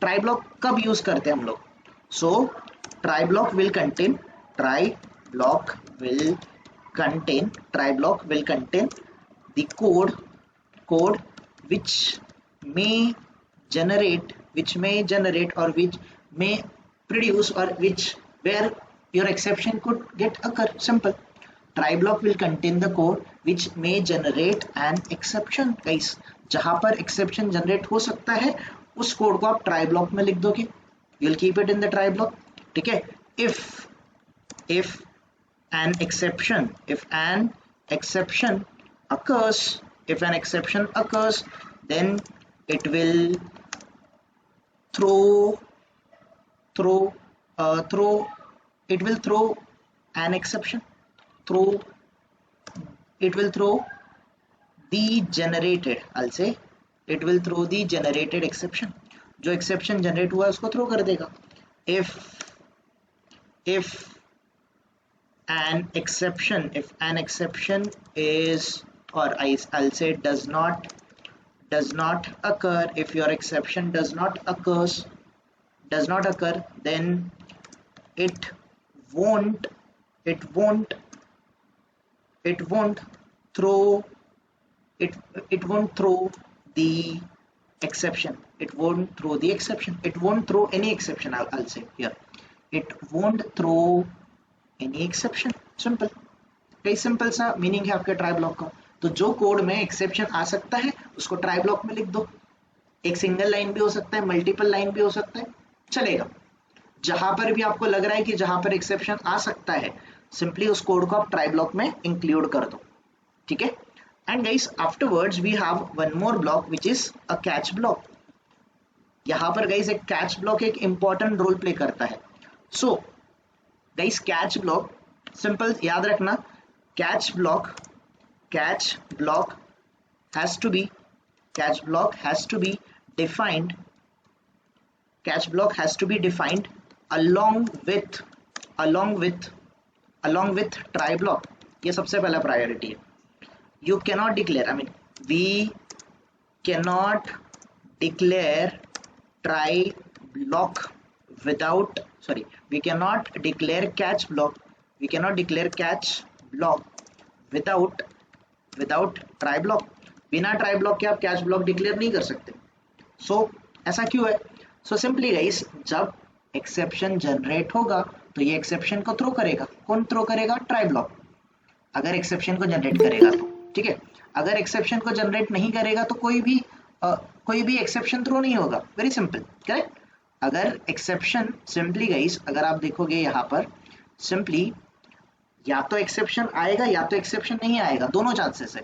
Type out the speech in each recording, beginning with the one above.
Try block कब use करते हैं हम लोग? सो try block will contain the code which may generate or which may produce or which where your exception could get occur. Simple. Try block will contain the code which may generate an exception. Guys, जहां पर exception generate हो सकता है उस code को आप try block में लिख दोगे. You'll keep it in the try block. ठीक है. If an exception occurs, then it will throw an exception. It will throw the generated, I'll say it will throw the generated exception. जो exception generate हुआ है उसको throw कर देगा. If an exception is, or I'll say does not occur, if your exception does not occur, then it won't throw the exception. It won't throw any exception. I'll say here, it won't throw any exception. Simple. कई simple सा meaning है आपके try block का. तो जो code में exception आ सकता है उसको ट्राई ब्लॉक में लिख दो. एक सिंगल लाइन भी हो सकता है, मल्टीपल लाइन भी हो सकता है, चलेगा. जहां पर भी आपको लग रहा है कि जहां पर एक्सेप्शन आ सकता है, सिंपली उस कोड को आप ट्राई ब्लॉक में इंक्लूड कर दो. ठीक है. And guys, afterwards we have one more block which is a catch block. यहाँ पर गाइस एक कैच ब्लॉक एक इंपॉर्टेंट रोल प्ले करता है. So guys, catch block simple याद रखना. Catch block has to be defined along with try block. ये सबसे पहला प्रायोरिटी है. You cannot declare, we cannot declare try block without, we cannot declare catch block without try block. बिना try block के आप catch block declare नहीं कर सकते. So ऐसा क्यों है? So simply guys, जब exception generate होगा तो ये exception को throw करेगा. कौन throw करेगा? try block. अगर exception को generate करेगा तो ठीक है. अगर exception को generate नहीं करेगा तो कोई भी exception throw नहीं होगा. Very simple, correct? अगर exception simply guys, अगर आप देखोगे यहाँ पर simply या तो एक्सेप्शन आएगा या तो एक्सेप्शन नहीं आएगा, दोनों चांसेस है.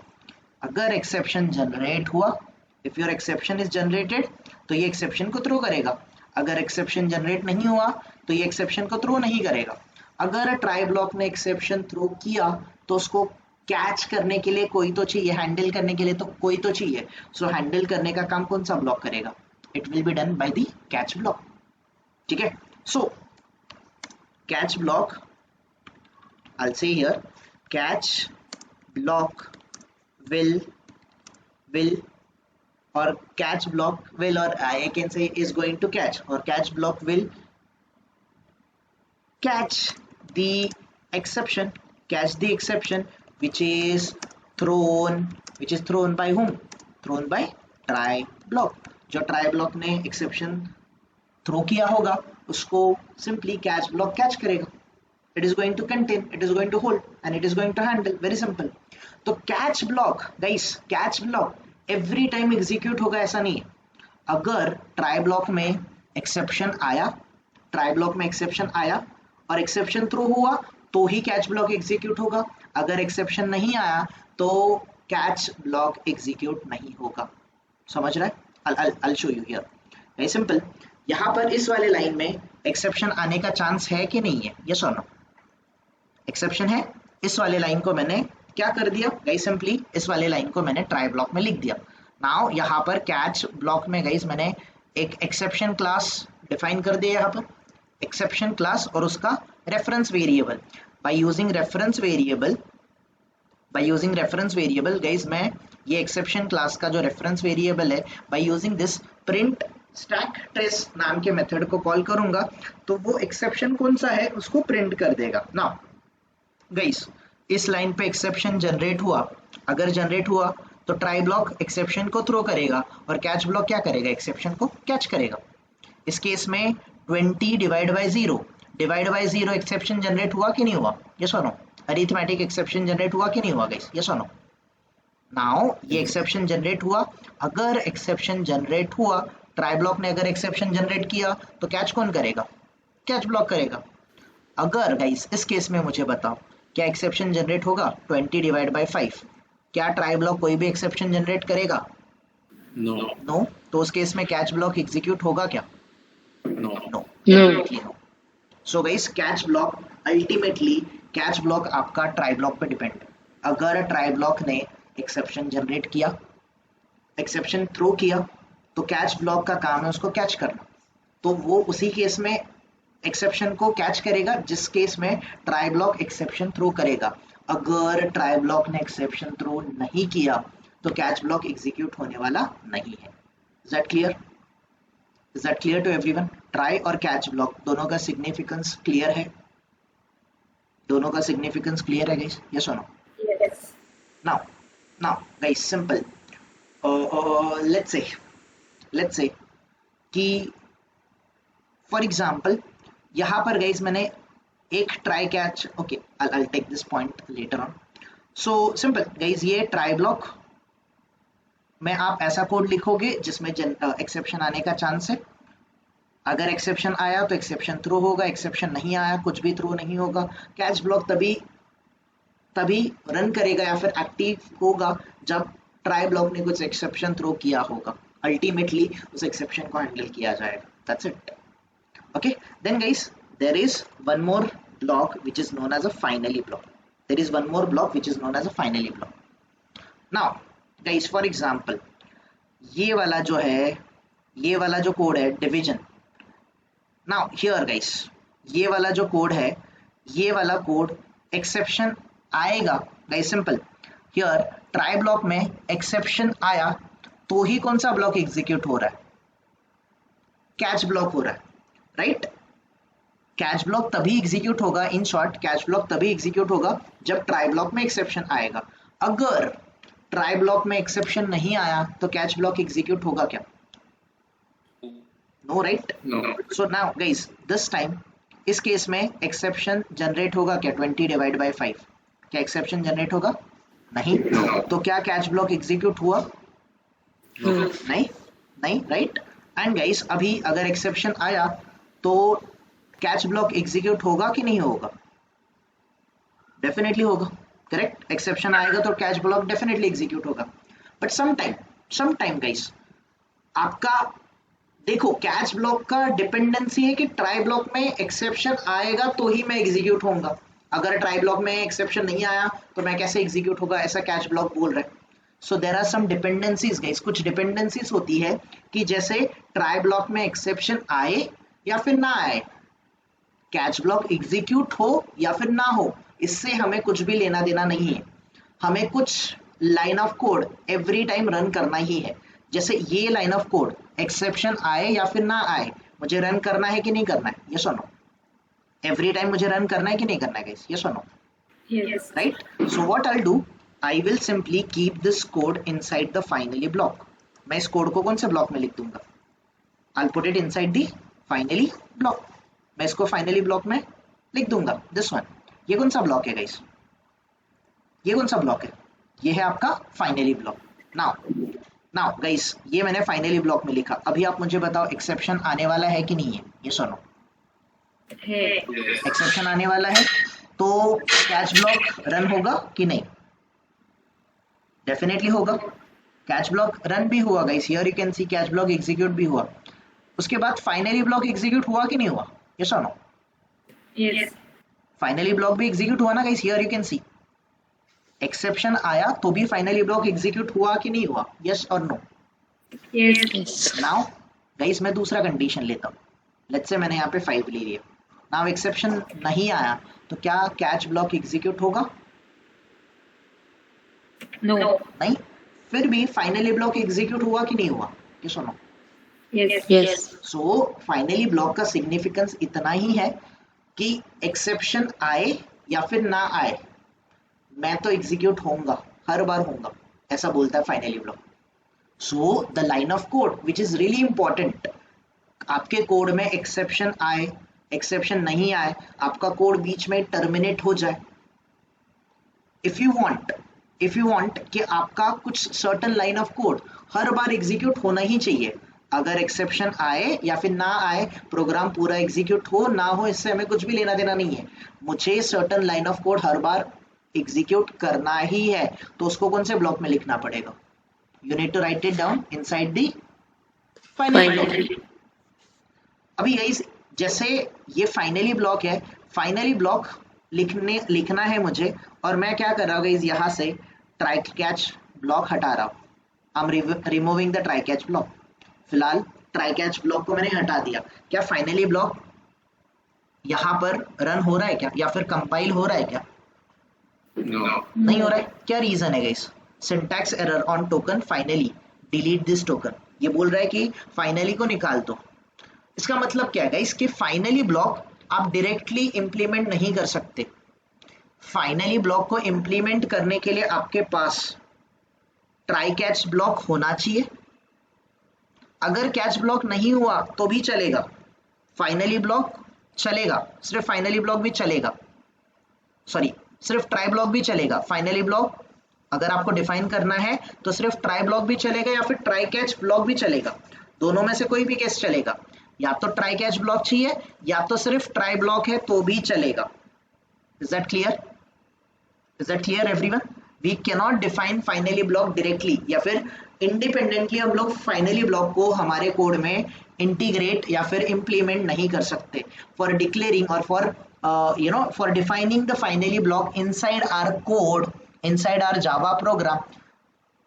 अगर एक्सेप्शन जनरेट हुआ, if your exception is generated, तो ये एक्सेप्शन को थ्रो करेगा. अगर एक्सेप्शन जनरेट नहीं हुआ तो ये एक्सेप्शन को थ्रो नहीं करेगा. अगर ट्राई ब्लॉक ने एक्सेप्शन थ्रो किया तो उसको कैच करने के लिए कोई तो चाहिए, हैंडल करने के लिए तो कोई तो चाहिए. सो हैंडल करने का काम कौन सा ब्लॉक करेगा? It will be done by the catch block. ठीक है. सो catch block, I'll say here, catch block will or catch block will, or I can say is going to catch, or catch block will catch the exception which is thrown by whom? Thrown by try block. जो try block ने exception throw किया होगा उसको simply catch block catch करेगा. It is going to contain, it is going to hold, and it is going to handle. Very simple. तो catch block guys, catch block every time execute होगा ऐसा नहीं है. अगर try block में exception आया और exception throw हुआ तो ही catch block execute होगा. अगर exception नहीं आया तो catch block execute नहीं होगा. समझ रहा है? I'll show you here. Very simple. यहाँ पर इस वाले लाइन में exception आने का चांस है कि नहीं है? Yes or no? एक्सेप्शन है. इस वाले लाइन को मैंने क्या कर दिया गाइस? सिंपली इस वाले लाइन को मैंने ट्राई ब्लॉक में लिख दिया. नाउ यहाँ पर कैच ब्लॉक में गाइस मैंने एक एक्सेप्शन क्लास डिफाइन कर दिया. यहाँ पर एक्सेप्शन क्लास और उसका reference variable. By using reference variable guys मैं ये एक्सेप्शन क्लास का जो रेफरेंस वेरिएबल है, by using this print stack trace नाम के मेथड को कॉल करूंगा तो वो एक्सेप्शन कौन सा है उसको प्रिंट कर देगा। नाउ गाइस इस लाइन पे एक्सेप्शन जनरेट हुआ, अगर जनरेट हुआ तो ट्राई ब्लॉक एक्सेप्शन को थ्रो करेगा और कैच ब्लॉक क्या करेगा, एक्सेप्शन को कैच करेगा। इस केस में 20 डिवाइड बाय 0 एक्सेप्शन जनरेट हुआ कि नहीं हुआ, यस और नो। अरिथमेटिक एक्सेप्शन जनरेट हुआ कि नहीं हुआ गाइस, यस और नो। नाउ ये एक्सेप्शन जनरेट हुआ, अगर एक्सेप्शन जनरेट हुआ, ट्राई ब्लॉक ने अगर एक्सेप्शन जनरेट किया तो कैच कौन करेगा, कैच ब्लॉक करेगा। अगर गाइस इस केस में मुझे बताओ क्या एक्सेप्शन जनरेट होगा 20 डिवाइड बाय 5, क्या ट्राई ब्लॉक कोई भी एक्सेप्शन जनरेट करेगा, नो। तो उस केस में कैच ब्लॉक एग्जीक्यूट होगा क्या, no, definitely no. So guys catch block ultimately, catch block आपका ट्राई ब्लॉक पे डिपेंड है। अगर ट्राई ब्लॉक ने एक्सेप्शन जनरेट किया, एक्सेप्शन थ्रो किया, तो कैच ब्लॉक का काम है उसको कैच करना, तो वो उसी केस में एक्सेप्शन को कैच करेगा जिस केस में ट्राई ब्लॉक एक्सेप्शन थ्रो करेगा। अगर ट्राई ब्लॉक ने एक्सेप्शन थ्रो नहीं किया तो कैच ब्लॉक एग्जीक्यूट होने वाला नहीं है। Is that clear, is that clear to everyone? Try और कैच ब्लॉक दोनों का सिग्निफिकेंस क्लियर है, दोनों का सिग्निफिकेंस क्लियर है गाइस, यस और no? Yes. Now guys simple, let's say कि फॉर एग्जांपल यहाँ पर गाइस मैंने एक try catch, okay I take this point later on. So simple guys, ये ट्राई ब्लॉक में आप ऐसा कोड लिखोगे जिसमें एक्सेप्शन आने का चांस है। अगर एक्सेप्शन आया तो एक्सेप्शन थ्रो होगा, एक्सेप्शन नहीं आया कुछ भी थ्रो नहीं होगा। कैच ब्लॉक तभी रन करेगा या फिर एक्टिव होगा जब ट्राई ब्लॉक ने कुछ एक्सेप्शन थ्रो किया होगा। अल्टीमेटली उस एक्सेप्शन को हैंडल किया जाएगा, that's it. Okay, then guys, there is one more block which is known as a finally block. There is one more block which is known as a finally block. Now, guys, for example, ये वाला जो है, ये वाला जो code है division. Now here guys, ये वाला जो कोड है, ये वाला कोड एक्सेप्शन आएगा guys, simple. Here try block में एक्सेप्शन आया तो ही कौन सा ब्लॉक एग्जीक्यूट हो रहा है, कैच ब्लॉक हो रहा है, राइट? कैच ब्लॉक तभी एग्जीक्यूट होगा, इन शॉर्ट कैच ब्लॉक तभी एग्जीक्यूट होगा जब ट्राई ब्लॉक में एक्सेप्शन आएगा। अगर ट्राई ब्लॉक में एक्सेप्शन नहीं आया तो कैच ब्लॉक एग्जीक्यूट होगा क्या, no, right? So now guys this time इस केस में एक्सेप्शन जनरेट होगा क्या 20 डिवाइड बाय 5, क्या एक्सेप्शन जनरेट होगा, नहीं। तो क्या कैच ब्लॉक एग्जीक्यूट हुआ, नहीं, राइट? एंड गाइस अभी अगर एक्सेप्शन आया तो कैच ब्लॉक एग्जीक्यूट होगा कि नहीं होगा, डेफिनेटली होगा, करेक्ट? एक्सेप्शन आएगा तो कैच ब्लॉक डेफिनेटली एग्जीक्यूट होगा। बट समटाइम गाइस आपका देखो कैच ब्लॉक का डिपेंडेंसी है कि ट्राई ब्लॉक में एक्सेप्शन आएगा तो ही मैं एग्जीक्यूट होऊंगा। अगर ट्राई ब्लॉक में एक्सेप्शन नहीं आया तो मैं कैसे एग्जीक्यूट होगा, ऐसा कैच ब्लॉक बोल रहा है। So there are some dependencies guys, कुछ डिपेंडेंसीज होती है कि जैसे ट्राई ब्लॉक में एक्सेप्शन आए या फिर ना आए, कैच ब्लॉक एग्जीक्यूट हो या फिर ना हो, इससे हमें कुछ भी लेना देना नहीं है। हमें कुछ line of code every time run करना ही है। जैसे ये लाइन ऑफ कोड एक्सेप्शन आए या फिर ना आए मुझे रन करना है कि नहीं करना है, यस और नो? एवरी टाइम मुझे रन करना है कि नहीं करना है गाइस, यस और no? Yes. Right? So what I will do, I will simply keep this code inside the finally block. मैं इस कोड को कौन से ब्लॉक में लिख दूंगा, I will put it inside the finally block. मैं इसको फाइनली ब्लॉक में लिख दूंगा, दिस वन। ये कौन सा ब्लॉक है गाइस, ये कौन सा ब्लॉक है, ये है आपका फाइनली ब्लॉक। नाउ गाइस ये मैंने फाइनली ब्लॉक में लिखा। अभी आप मुझे बताओ एक्सेप्शन आने वाला है कि नहीं है, ये सुनो। एक्सेप्शन आने वाला है तो कैच ब्लॉक रन होगा कि नहीं, डेफिनेटली होगा। कैच ब्लॉक रन भी हुआ guys, here you can see catch block execute भी हुआ। उसके बाद फाइनली ब्लॉक एग्जीक्यूट हुआ कि नहीं हुआ, यस और नो? Yes. फाइनली ब्लॉक भी एग्जीक्यूट हुआ ना guys, here you can see exception आया तो भी फाइनली ब्लॉक एग्जीक्यूट हुआ कि नहीं हुआ, यस और नो? Yes. नाउ गाइस मैं दूसरा कंडीशन लेता हूँ। लेट्स से मैंने यहाँ पे 5 ले लिया। नाउ एक्सेप्शन नहीं आया तो क्या कैच ब्लॉक एग्जीक्यूट होगा, No. नहीं। फिर भी फाइनली ब्लॉक एग्जीक्यूट हुआ कि नहीं हुआ, ये सुनो। Yes. Yes. So finally block का सिग्निफिकेंस इतना ही है कि एक्सेप्शन आए या फिर ना आए, मैं तो एग्जीक्यूट होऊंगा, हर बार होऊंगा, ऐसा बोलता है finally block. So the line of code which is really important, आपके कोड में एक्सेप्शन आए, एक्सेप्शन नहीं आए, आपका कोड बीच में टर्मिनेट हो जाए. इफ यू वांट कि आपका कुछ certain line of code her bar execute होना ही चाहिए, अगर एक्सेप्शन आए या फिर ना आए, प्रोग्राम पूरा एग्जीक्यूट हो ना हो, इससे हमें कुछ भी लेना देना नहीं है. मुझे certain line of code her bar execute करना ही है, तो उसको कौन से ब्लॉक में लिखना पड़ेगा? You need to write it down inside the finally block. अभी गाइस जैसे ये फाइनली ब्लॉक है, फाइनली ब्लॉक लिखना है मुझे, और मैं क्या कर रहा हूँ गाइस, यहाँ से ट्राई कैच ब्लॉक हटा रहा हूँ. I am removing the try catch block. फिलहाल ट्राई कैच ब्लॉक को मैंने हटा दिया. क्या फाइनली ब्लॉक यहाँ पर रन हो रहा है क्या, या फिर कंपाइल हो रहा है क्या? नहीं हो रहा है. क्या रीजन है guys? Syntax error on token finally, delete this token. ये बोल रहा है कि फाइनली को निकाल दो. इसका मतलब क्या है गाइस कि फाइनली ब्लॉक आप डायरेक्टली इंप्लीमेंट नहीं कर सकते. फाइनली ब्लॉक को इंप्लीमेंट करने के लिए आपके पास ट्राई कैच ब्लॉक होना चाहिए. अगर कैच ब्लॉक नहीं हुआ तो भी चलेगा, फाइनली ब्लॉक चलेगा, सिर्फ फाइनली ब्लॉक भी चलेगा, सॉरी सिर्फ ट्राई ब्लॉक भी चलेगा. फाइनली ब्लॉक अगर आपको डिफाइन करना है तो सिर्फ ट्राई ब्लॉक भी चलेगा या फिर ट्राई कैच ब्लॉक भी चलेगा, दोनों में से कोई भी केस चलेगा. या तो ट्राई कैच ब्लॉक चाहिए या तो सिर्फ ट्राई ब्लॉक है तो भी चलेगा. Is that clear? Is that clear everyone? We cannot define finally block directly, या फिर इंडिपेंडेंटली हम लोग फाइनली ब्लॉक को हमारे कोड में इंटीग्रेट या फिर इंप्लीमेंट नहीं कर सकते. फॉर डिक्लेयरिंग और for defining the finally block inside our code, inside our Java program,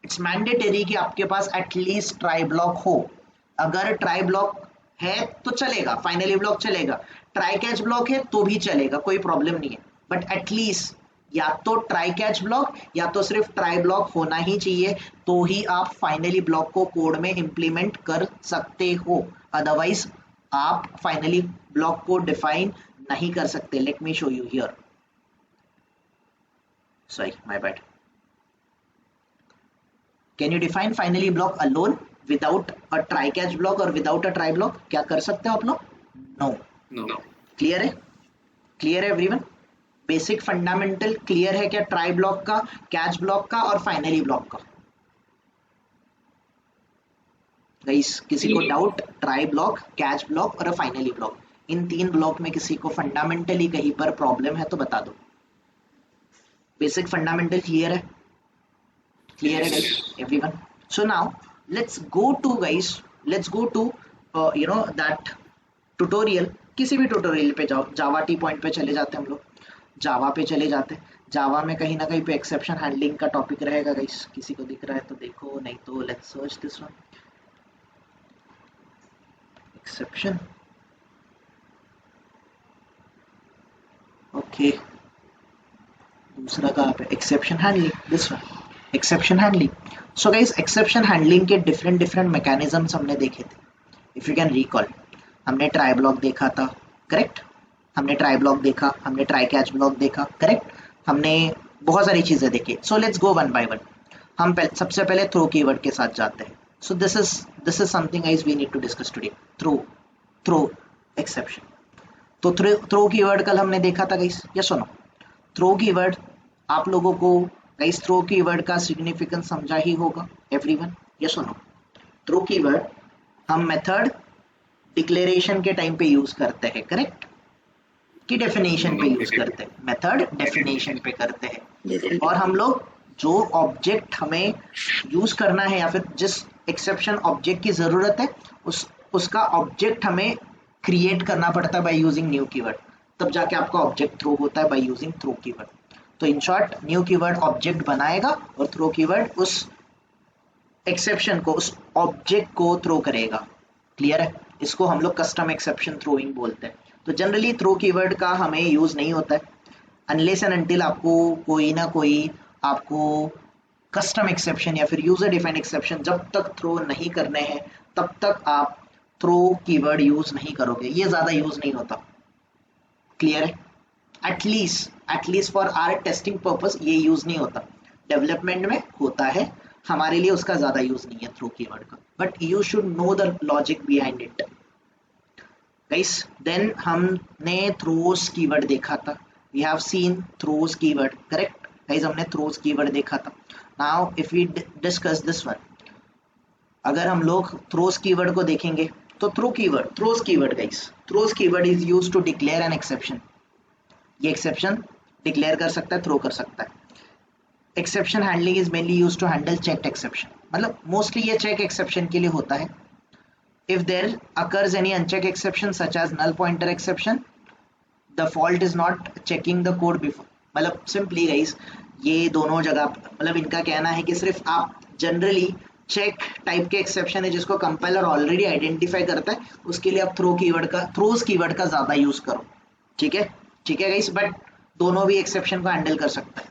it's mandatory कि आपके पास एटलीस्ट ट्राई ब्लॉक हो. अगर ट्राई ब्लॉक है तो चलेगा, फाइनली ब्लॉक चलेगा. ट्राई कैच ब्लॉक है तो भी चलेगा, कोई प्रॉब्लम नहीं है. बट एटलीस्ट या तो ट्राई कैच ब्लॉक या तो सिर्फ ट्राई ब्लॉक होना ही चाहिए, तो ही आप फाइनली ब्लॉक को कोड में इंप्लीमेंट कर सकते हो. अदरवाइज आप फाइनली ब्लॉक को डिफाइन नहीं कर सकते. Let me show you here. Sorry, my bad. Can you define finally block alone without a try catch block और विदाउट अ ट्राई ब्लॉक? क्या कर सकते हो आप लोग? नो. क्लियर है? क्लियर है एवरीवन? बेसिक फंडामेंटल क्लियर है क्या ट्राई ब्लॉक का, कैच ब्लॉक का और फाइनली ब्लॉक का? गाइस किसी को doubt? Try block, catch block और फाइनली ब्लॉक, इन तीन ब्लॉक में किसी को फंडामेंटली कहीं पर प्रॉब्लम है तो बता दो. बेसिक फंडामेंटल क्लियर है? क्लियर है guys everyone? So now let's go to guys, let's go to that tutorial. किसी भी ट्यूटोरियल पे जाओ, जावा टी पॉइंट पे चले जाते हैं हम लोग, जावा पे चले जाते हैं. जावा में कहीं ना कहीं पे एक्सेप्शन हैंडलिंग का टॉपिक रहेगा गाइस. किसी को दिख रहा है तो देखो, नहीं तो let's search this one, exception. Okay, दूसरा कहाँ पे? Exception handling, this one, exception handling. So guys exception handling के डिफरेंट मैकेनिज्म्स हमने देखे थे. इफ यू कैन रिकॉल, हमने ट्राई ब्लॉक देखा था, करेक्ट? हमने ट्राई ब्लॉक देखा, हमने ट्राई कैच ब्लॉक देखा, करेक्ट? हमने बहुत सारी चीजें देखी. So let's go one by one. हम सबसे पहले थ्रो कीवर्ड के साथ जाते हैं. So this is something guys we need to discuss today. Throw exception. तो थ्रो कीवर्ड कल हमने देखा था गाइस, या सुनो. थ्रो कीवर्ड आप लोगों को गाइस, थ्रो कीवर्ड का सिग्निफिकेंस समझा ही होगा एवरीवन, या सुनो. थ्रो कीवर्ड हम मेथड डिक्लेरेशन के टाइम पे यूज करते हैं, करेक्ट? की डेफिनेशन पे यूज करते हैं, मेथड डेफिनेशन पे करते हैं. और हम लोग जो ऑब्जेक्ट हमें यूज करना है या फिर जिस एक्सेप्शन ऑब्जेक्ट की जरूरत है उसका ऑब्जेक्ट हमें क्रिएट करना पड़ता है बाय यूजिंग न्यू कीवर्ड. तब जाके आपका ऑब्जेक्ट थ्रो होता है बाय यूजिंग थ्रो कीवर्ड. तो in short new keyword object बनाएगा और थ्रो कीवर्ड उस एक्सेप्शन को, उस ऑब्जेक्ट को थ्रो करेगा. क्लियर है? इसको हम लोग कस्टम एक्सेप्शन थ्रोइंग बोलते हैं. तो जनरली थ्रो कीवर्ड का हमें यूज नहीं होता है अनलेस एंड अनटिल आपको कोई ना कोई आपको कस्टम एक्सेप्शन या फिर यूजर डिफाइंड एक्सेप्शन जब तक थ्रो नहीं करने हैं तब तक आप थ्रो कीवर्ड यूज नहीं करोगे, ये ज्यादा यूज नहीं होता। क्लियर है? At least for our testing purpose ये यूज नहीं होता। डेवलपमेंट में होता है, हमारे लिए उसका ज्यादा यूज नहीं है थ्रो कीवर्ड का, but you should know the logic behind it guys. Then हमने थ्रोस कीवर्ड देखा था, we have seen throws keyword, correct guys, हमने थ्रोस कीवर्ड देखा था। Now if we discuss this one, अगर हम लोग थ्रोस कीवर्ड को देखेंगे तो throws keyword guys, throws keyword is used to declare an exception. ये एक्सेप्शन डिक्लेयर कर सकता है, थ्रो कर सकता है। Exception handling is mainly used to handle checked exception, मतलब मोस्टली ये चेक एक्सेप्शन के लिए होता है। If there occurs any unchecked exception such as null pointer exception, the fault is not checking the code before, मतलब simply guys ये दोनों जगह, मतलब इनका कहना है कि सिर्फ आप जनरली चेक टाइप के एक्सेप्शन है जिसको कंपाइलर ऑलरेडी आइडेंटिफाई करता है, उसके लिए आप थ्रोस कीवर्ड का ज्यादा यूज करो। ठीक है गाइस, बट दोनों भी एक्सेप्शन को हैंडल कर सकता है।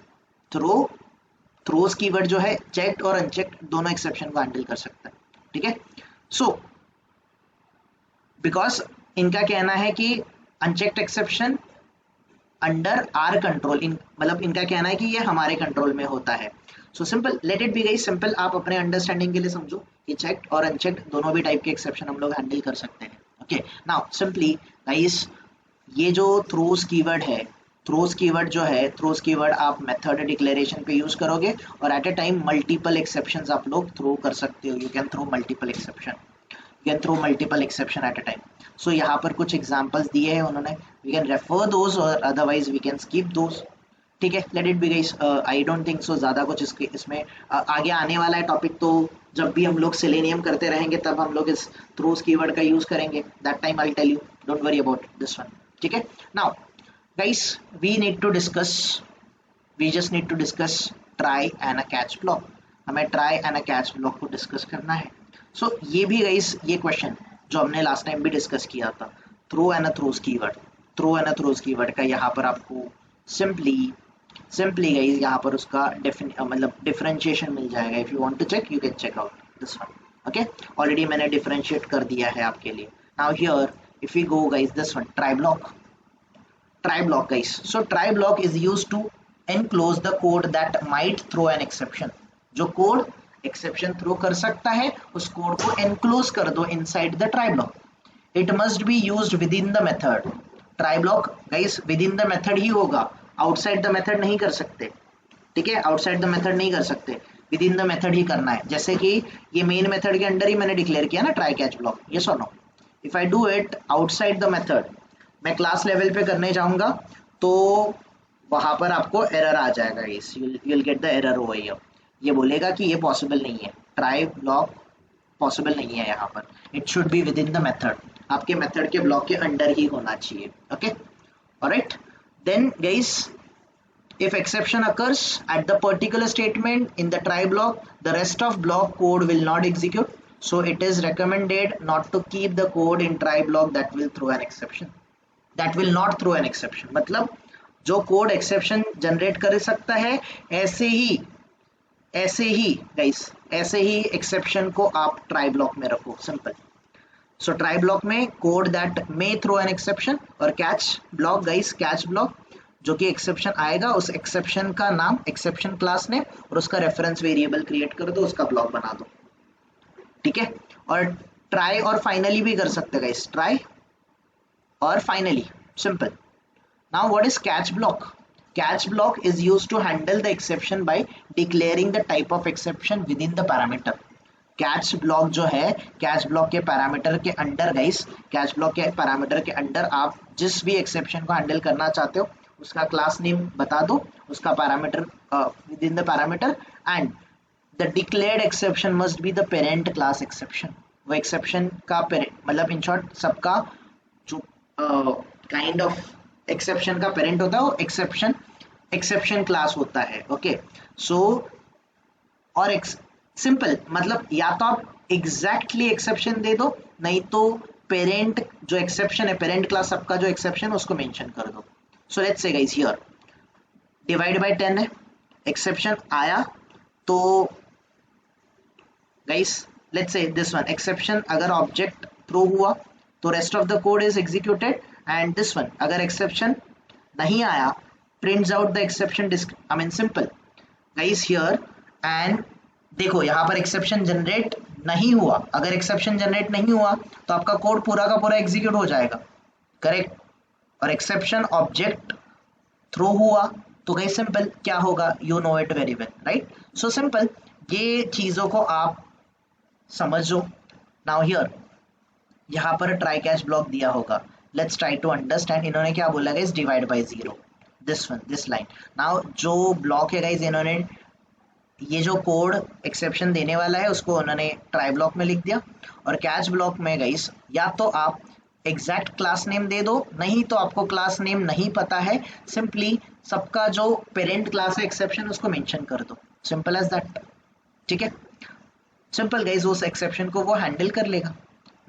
थ्रोस कीवर्ड जो है चेक्ड और अनचेक्ड दोनों एक्सेप्शन को हैंडल कर सकता है। ठीक है, सो बिकॉज इनका कहना है कि unchecked exception under our control, मतलब इनका कहना है कि ये हमारे कंट्रोल में होता है। So simple, let it be guys simple, आप अपने अंडरस्टैंडिंग के लिए समझो कि चेक्ड और अनचेक्ड दोनों भी टाइप के एक्सेप्शन हम लोग हैंडल कर सकते हैं। ओके, नाउ सिंपली गाइस ये जो थ्रोस कीवर्ड है, थ्रोस कीवर्ड जो है, थ्रोस कीवर्ड आप मेथड डिक्लेरेशन पे यूज करोगे और at a time multiple exceptions आप लोग थ्रो कर सकते हो। You can throw multiple exception, you can throw multiple exception at a time. So यहाँ पर कुछ examples दिए हैं उन्होंने, we can refer those or otherwise we can skip those. ठीक है, let it be guys, I don't think so ज़्यादा कुछ इसमें आगे आने वाला है टॉपिक, तो जब भी हम लोग सेलेनियम करते रहेंगे तब हम लोग इस थ्रोस कीवर्ड का यूज करेंगे, that time I'll tell you, don't worry about this one. ठीक है, now guys we just need to discuss try and a catch block. हमें try and a catch block को डिस्कस करना है। सो ये भी गाइस ये क्वेश्चन जो हमने लास्ट टाइम भी डिस्कस किया था, थ्रो एंड थ्रोस कीवर्ड का यहाँ पर आपको सिंपली गाइस यहाँ पर उसका मतलब डिफरेंशिएशन मिल जाएगा। If you want to check you can check out this one. Okay, already मैंने डिफरेंशिएट कर दिया है आपके लिए। Now here if you go guys this one, try block guys. So try block is used to enclose the code that might throw an exception. जो code exception throw कर सकता है उस कोड को एनक्लोज कर दो inside the try block. It must be used with in the method. Try block guys within the method ही होगा, आउटसाइड द मेथड नहीं कर सकते। ठीक है, आउटसाइड द मेथड नहीं कर सकते, विद इन द मेथड ही करना है। जैसे कि ये मेन मेथड के अंडर ही मैंने डिक्लेयर किया ना ट्राई कैच ब्लॉक, यस और no. If I do it outside the method, मैं क्लास लेवल पे करने जाऊंगा तो वहां पर आपको एरर आ जाएगा, इस you will get the error over here. ये बोलेगा कि ये पॉसिबल नहीं है, ट्राई ब्लॉक पॉसिबल नहीं है यहाँ पर, it should be within the method, आपके मेथड के ब्लॉक के अंडर ही होना चाहिए। Okay, all right, then guys if exception occurs at the particular statement in the try block, the rest of block code will not execute, so it is recommended not to keep the code in try block that will throw an exception, that will not throw an exception। मतलब जो code exception generate कर सकता है ऐसे ही guys, ऐसे ही exception को आप try block में रखो, सिंपल। सो ट्राई ब्लॉक में code that may throw an exception, और catch block guys, catch block जो कि एक्सेप्शन आएगा उस एक्सेप्शन का नाम एक्सेप्शन क्लास ने और उसका रेफरेंस वेरिएबल क्रिएट कर दो, उसका ब्लॉक बना दो। ठीक है, और ट्राई और फाइनली भी कर सकते हैं गाइस, ट्राई और finally, simple. Now what is catch block? Catch block is used to handle the exception by declaring the type of exception within the parameter. Catch block जो है, catch block के parameter के under guys, catch block के parameter के under आप जिस भी exception को हैंडल करना चाहते हो उसका क्लास नेम बता दो, उसका parameter with in the parameter, and the declared exception must be the parent class exception. वो एक्सेप्शन का मतलब इन शॉर्ट सबका जो काइंड ऑफ एक्सेप्शन का पेरेंट होता है वो एक्सेप्शन क्लास होता है। ओके, सो और सिंपल मतलब या तो आप एग्जैक्टली एक्सेप्शन दे दो, नहीं तो पेरेंट जो एक्सेप्शन है, पेरेंट क्लास सबका जो एक्सेप्शन उसको मेंशन कर दो। So let's say guys here divide by 10 है, एक्सेप्शन आया तो guys let's say this one exception अगर ऑब्जेक्ट थ्रो हुआ तो rest of the code is executed and this one अगर एक्सेप्शन नहीं आया prints out the exception I mean simple guys here and देखो यहाँ पर एक्सेप्शन जनरेट नहीं हुआ, अगर एक्सेप्शन जनरेट नहीं हुआ तो आपका कोड पूरा का पूरा एग्जीक्यूट हो जाएगा, करेक्ट। और एक्सेप्शन ऑब्जेक्ट थ्रो हुआ तो गाइस सिंपल क्या होगा, you know it very well, right. So simple ये चीजों को आप समझो। नाउ हियर यहाँ पर ट्राई कैच ब्लॉक दिया होगा, लेट्स ट्राई टू अंडरस्टैंड। इन्होंने क्या बोला guys, divide by 0, this one, this line. Now जो ब्लॉक है गाइस, इन्होंने ये जो कोड एक्सेप्शन देने वाला है उसको उन्होंने ट्राई ब्लॉक में लिख दिया, और कैच ब्लॉक में गाइस या तो आप एग्जैक्ट क्लास नेम दे दो, नहीं तो आपको क्लास नेम नहीं पता है, सिंपली सबका जो पेरेंट क्लास है एक्सेप्शन उसको मेंशन कर दो, सिंपल एज दैट, ठीक है। सिंपल गाइस उस एक्सेप्शन को वो हैंडल कर लेगा।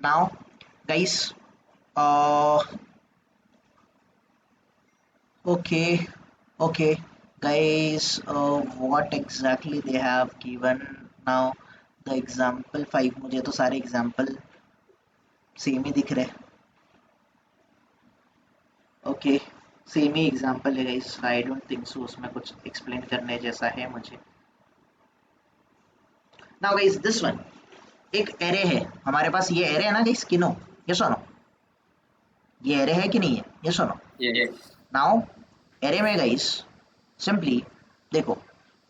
Now guys okay guys, what exactly they have given now, the example 5, मुझे तो सारे एग्जाम्पल सेम ही दिख रहे हैं। ओके सेम ही एग्जाम्पल है guys, I don't think so उसमें कुछ एक्सप्लेन करने जैसा है मुझे। नाउ गाइस दिस वन एक एरे है हमारे पास, ये एरे है ना गाइस, कि नो, ये सुनो, ये एरे है कि नहीं है, ये सुनो। नाउ एरे में गाइस सिंपली देखो,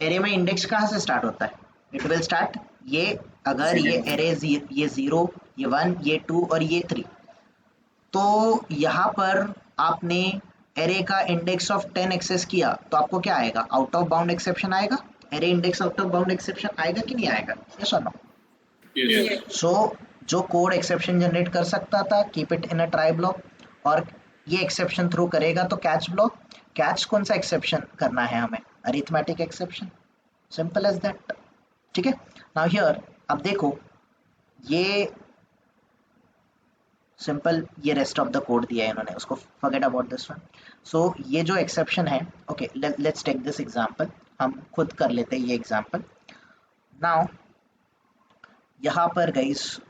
एरे में इंडेक्स कहाँ से स्टार्ट होता है, इट विल स्टार्ट, ये अगर ये एरे ये 0, ये 1, ये 2 और ये 3, तो यहाँ पर आपने एरे का इंडेक्स ऑफ 10 एक्सेस किया तो आपको क्या आएगा, आउट ऑफ बाउंड एक्सेप्शन आएगा, array index out of bound exception आएगा कि नहीं आएगा, ये सुनो। सो जो कोड एक्सेप्शन जनरेट कर सकता था, keep it in a try block, और ये एक्सेप्शन थ्रो करेगा तो कैच ब्लॉक। कैच कौन सा एक्सेप्शन करना है हमें, arithmetic exception, simple as that, ठीक है। नाउ हियर अब देखो ये सिंपल, ये रेस्ट ऑफ द कोड दिया है इन्होंने, उसको forget about this one. So ये जो एक्सेप्शन है, okay let's take this example, हम खुद कर लेते हैं ये एग्जांपल। नाउ यहाँ पर guys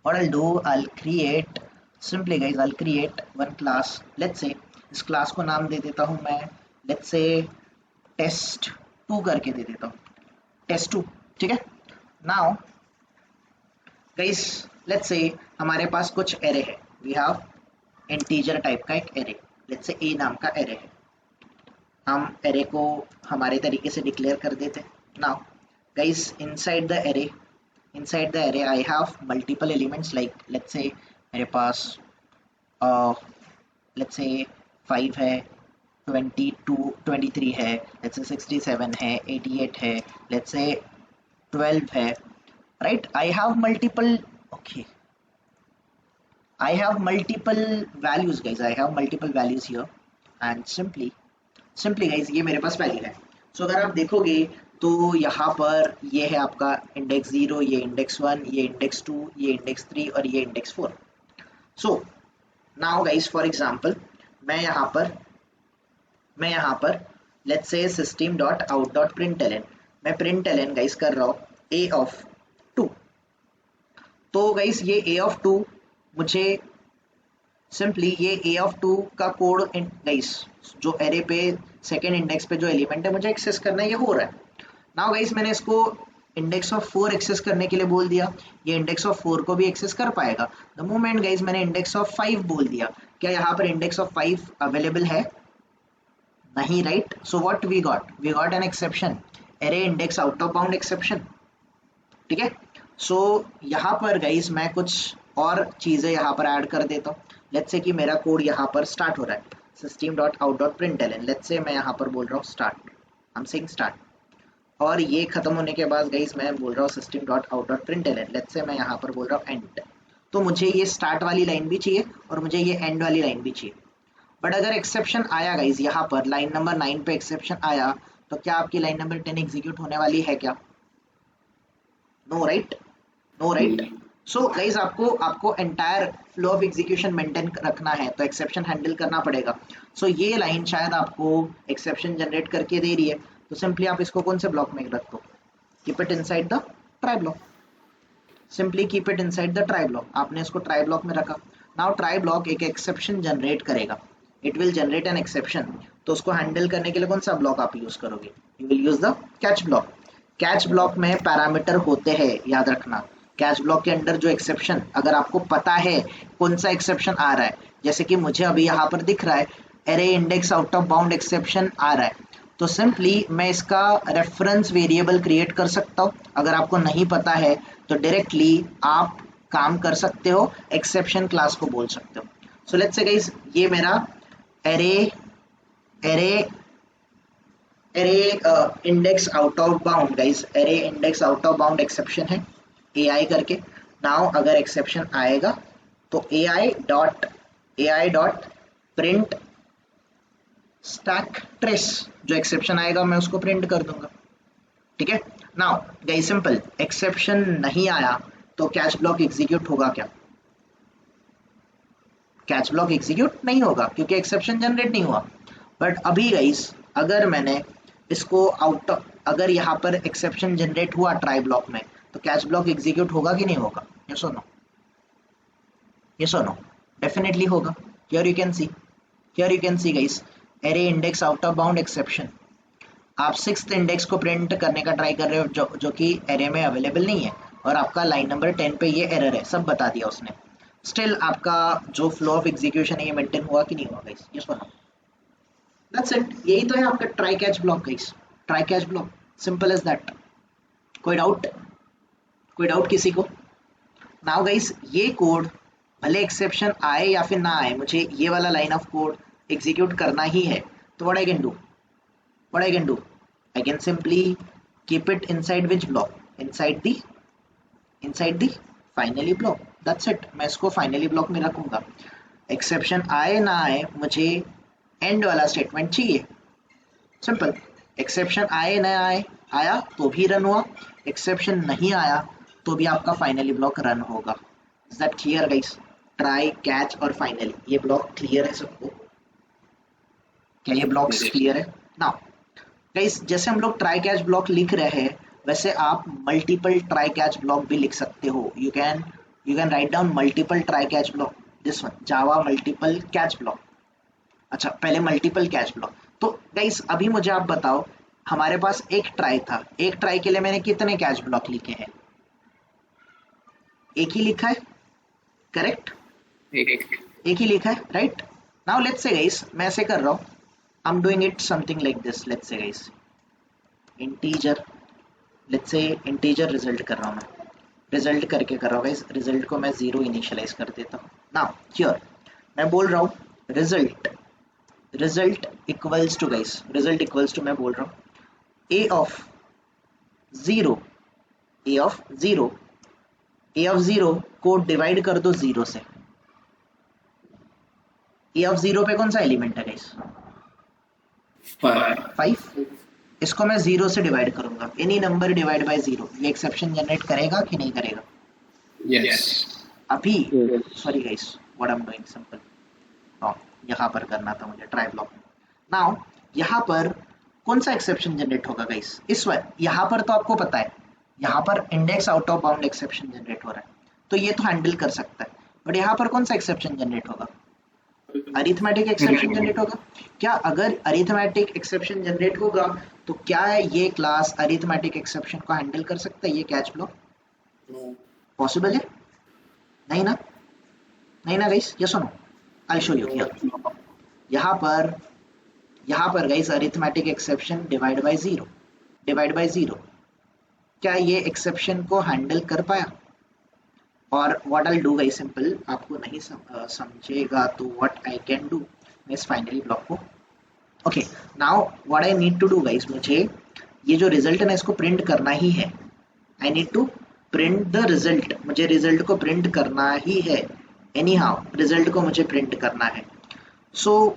what I'll do, I'll create simply guys, I'll create one class, let's say इस क्लास को नाम दे देता हूँ मैं, let's say test2 करके दे देता हूँ, test2, ठीक है। नाउ गाइस लेट्स से हमारे पास कुछ एरे है, वी हैव इंटीजर टाइप का एक एरे, लेट्स से ए नाम का एरे है, हम एरे को हमारे तरीके से डिक्लेयर कर देते हैं। Now guys inside the array I have multiple elements, like let's say मेरे पास let's say 5 है, 22 23 है, let's say 67 है, 88 है, let's say 12 है, right? I have multiple values guys, I have multiple values here, and simply guys ये मेरे पास value है। सो अगर आप देखोगे तो यहाँ पर ये है आपका इंडेक्स 0, ये इंडेक्स 1, ये इंडेक्स 2, ये इंडेक्स 3 और ये index 4। So now guys for example मैं यहाँ पर लेट्स से system.out.println, मैं println गाइस कर रहा हूँ a of 2। तो गाइस ये a of 2 मुझे सिंपली ये a of 2 का कोड गाइस जो एरे पे सेकेंड इंडेक्स पे जो एलिमेंट है मुझे एक्सेस करना है, ये हो रहा है। नाउ गाइस मैंने इसको इंडेक्स ऑफ 4 एक्सेस करने के लिए बोल दिया, ये इंडेक्स ऑफ 4 को भी एक्सेस कर पाएगा। द मोमेंट गाइस मैंने इंडेक्स ऑफ 5 बोल दिया, क्या यहाँ पर इंडेक्स ऑफ 5 अवेलेबल है, नहीं, right. So what we got an exception, array index out of bound exception, ठीक है। सो यहाँ पर गाइस मैं कुछ और चीजें यहाँ पर ऐड कर देता हूँ, लेट्स से कि मेरा कोड यहाँ पर स्टार्ट हो रहा है system.out.println, लेट्स से मैं यहाँ पर बोल रहा हूँ start, I am saying start, और ये खत्म होने के बाद गाइस मैं बोल रहा हूँ system.out.println, लेट्स से मैं यहाँ पर बोल रहा हूँ एंड। तो मुझे ये स्टार्ट वाली लाइन भी चाहिए और मुझे ये एंड वाली लाइन भी चाहिए। बट अगर एक्सेप्शन आया गाइस, यहाँ पर लाइन नंबर 9 पे एक्सेप्शन आया, तो क्या आपकी लाइन नंबर 10 एग्जीक्यूट होने वाली है क्या? No right, no right. So guys आपको entire flow of execution maintain रखना है, तो एक्सेप्शन हैंडल करना पड़ेगा। सो ये लाइन शायद आपको एक्सेप्शन जनरेट करके दे रही है, तो सिंपली आप इसको कौन से ब्लॉक में रख दो, keep it inside the try block, simply keep it inside the try block. आपने इसको ट्राई ब्लॉक में रखा। नाउ ट्राई ब्लॉक एक एक्सेप्शन जनरेट करेगा, it will generate an exception. तो उसको हैंडल करने के लिए कौन सा ब्लॉक आप यूज करोगे? You will use the catch block. Catch block में पैरामीटर होते हैं, याद रखना। कैच ब्लॉक के अंदर जो एक्सेप्शन, अगर आपको पता है कौन सा एक्सेप्शन आ रहा है, जैसे कि मुझे अभी यहाँ पर दिख रहा है array index out of bound exception आ रहा है, तो सिंपली मैं इसका रेफरेंस वेरिएबल क्रिएट कर सकता हूँ। अगर आपको नहीं पता है तो डायरेक्टली आप काम कर सकते हो, एक्सेप्शन क्लास को बोल सकते हो। सो लेट्स से गाइस, ये मेरा array array array index out of bound, guys array index out of bound exception है AI करके। नाउ अगर एक्सेप्शन आएगा तो AI dot print stack trace, जो एक्सेप्शन आएगा मैं उसको प्रिंट कर दूंगा। ठीक है। नाउ गाइस सिंपल, एक्सेप्शन नहीं आया तो कैच ब्लॉक एग्जीक्यूट होगा क्या? कैच ब्लॉक एग्जीक्यूट नहीं होगा क्योंकि एक्सेप्शन जनरेट नहीं हुआ। बट अभी गाइस अगर मैंने इसको अगर यहाँ पर एक्सेप्शन जनरेट हुआ ट्राई ब्लॉक में, तो कैच ब्लॉक एग्जीक्यूट होगा कि नहीं होगा? यस और नो? यस और नो? डेफिनेटली होगा। Here you can see guys, array index out of bound exception. आप 6th इंडेक्स को प्रिंट करने का ट्राई कर रहे हो जो कि एरे में अवेलेबल नहीं है, और आपका लाइन नंबर 10 पे ये एरर है, सब बता दिया उसने। स्टिल आपका जो फ्लो ऑफ एग्जीक्यूशन है ये मेंटेन हुआ कि नहीं हुआ गाइस? यस और नो? That's it. यही तो है आपका try catch block guys, try catch block, simple as that. कोई डाउट किसी को? नाउ गाइस ये कोड भले एक्सेप्शन आए या फिर ना आए, मुझे ये वाला लाइन ऑफ कोड एग्जीक्यूट करना ही है। तो what I can do, I can simply keep it inside which block? Inside the finally block. That's it. मैं इसको finally block में रखूंगा। एक्सेप्शन आए ना आए, मुझे एंड वाला स्टेटमेंट चाहिए। सिंपल। एक्सेप्शन आए ना आए, आया तो भी रन हुआ, एक्सेप्शन नहीं आया तो भी आपका फाइनली ब्लॉक रन होगा। Is that clear guys? Try, catch और फाइनली, ये ब्लॉक क्लियर है सबको? क्या ये ब्लॉक्स क्लियर है? नाउ गाइस जैसे हम लोग ट्राई कैच ब्लॉक लिख रहे हैं, वैसे आप मल्टीपल ट्राई कैच ब्लॉक भी लिख सकते हो। You can write down multiple try catch block, this one, Java multiple catch block. अच्छा, पहले मल्टीपल कैच ब्लॉक। तो गाइस अभी मुझे आप बताओ, हमारे पास एक ट्राई था, एक ट्राई के लिए मैंने कितने कैच ब्लॉक लिखे हैं? एक ही लिखा है, करेक्ट? एक ही लिखा है, right? Now let's say guys मैं ऐसे कर रहा हूँ, I'm doing it something like this. Let's say guys, integer, let's say integer result कर रहा हूँ मैं, result करके कर रहा हूँ guys, result को मैं 0 इनिशियलाइज कर देता हूँ। Now here मैं बोल रहा हूँ result equals to guys, result equals to मैं बोल रहा हूँ a of 0 को डिवाइड कर दो 0 से। a of 0 पे कौन सा एलिमेंट है guys? 5। इसको मैं 0 से डिवाइड करूंगा, एनी नंबर डिवाइड बाय 0। ये एक्सेप्शन जनरेट करेगा कि नहीं करेगा? यस। अभी sorry guys, what I am doing simple, यहाँ पर करना था मुझे ट्राई ब्लॉक। नाउ यहाँ पर कौन सा एक्सेप्शन जनरेट होगा गाइस? इस बार यहाँ पर तो आपको पता है, यहाँ पर index out of bound exception generate हो रहा है, तो ये तो हैंडल कर सकता है। बट यहाँ पर कौन सा एक्सेप्शन जनरेट होगा? अरिथमेटिक एक्सेप्शन जनरेट होगा। क्या अगर अरिथमेटिक एक्सेप्शन जनरेट होगा तो क्या ये क्लास अरिथमेटिक एक्सेप्शन को हैंडल कर सकता है, ये कैच ब्लॉक? पॉसिबल है? नहीं ना गाइस, यस और no? I show you here. यहाँ पर guys arithmetic exception divide by 0, क्या ये एक्सेप्शन को हैंडल कर पाया? और what I do guys, simple, आपको नहीं समझेगा तो व्हाट आई कैन डू, मैं इस फाइनली ब्लॉक को, okay now what I need to do guys, मुझे ये जो रिजल्ट है ना इसको प्रिंट करना ही है। I need to print the result, मुझे रिजल्ट को प्रिंट करना ही है, एनी हाउ रिजल्ट को मुझे प्रिंट करना है। सो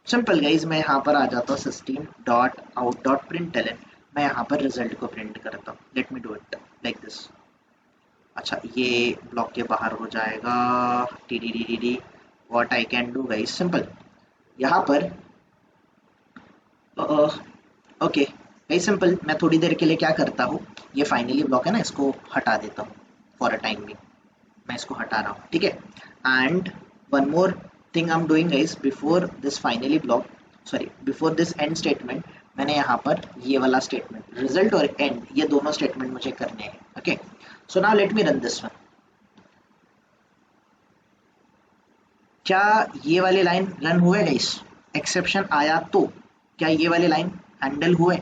सिंपल गाइस, मैं यहाँ पर आ जाता हूँ system.out.println, मैं यहाँ पर रिजल्ट को प्रिंट करता हूँ। Let me do it like this. अच्छा, ये ब्लॉक के बाहर हो जाएगा, टीडीडीडी। What I can do guys, simple, यहाँ पर ओके गाइस सिंपल, मैं थोड़ी देर के लिए क्या करता हूँ, ये फाइनली ब्लॉक है ना, इसको हटा देता हूँ फॉर अ टाइम भी, मैं इसको हटा रहा हूँ, ठीक है। And one more thing I am doing guys, before this finally block, sorry before this and statement, मैंने यहाँ पर ये वाला स्टेटमेंट रिजल्ट और एंड ये दोनों स्टेटमेंट मुझे करने हैं। Okay, so now let me run this one. क्या ये वाली लाइन रन हुए गाइस? एक्सेप्शन आया तो क्या ये वाली लाइन हैंडल हुए?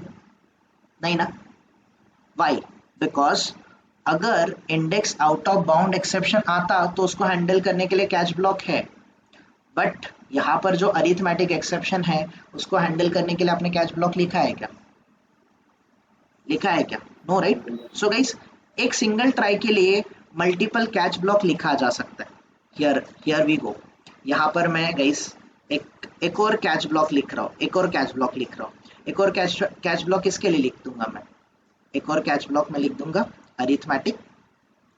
नहीं ना। वाई? बिकॉज अगर index out of bound exception आता तो उसको हैंडल करने के लिए कैच ब्लॉक है, बट यहाँ पर जो अरिथमेटिक एक्सेप्शन है उसको हैंडल करने के लिए आपने कैच ब्लॉक लिखा है क्या? लिखा है क्या? No, right. सो गाइस, एक सिंगल ट्राई के लिए मल्टीपल कैच ब्लॉक लिखा जा सकता है। Here we go. यहाँ पर मैं गाइस एक और कैच ब्लॉक लिख रहा हूँ, एक और कैच ब्लॉक लिख रहा हूँ। एक और कैच ब्लॉक किसके लिए लिख दूंगा मैं? एक और कैच ब्लॉक में लिख दूंगा अरिथमेटिक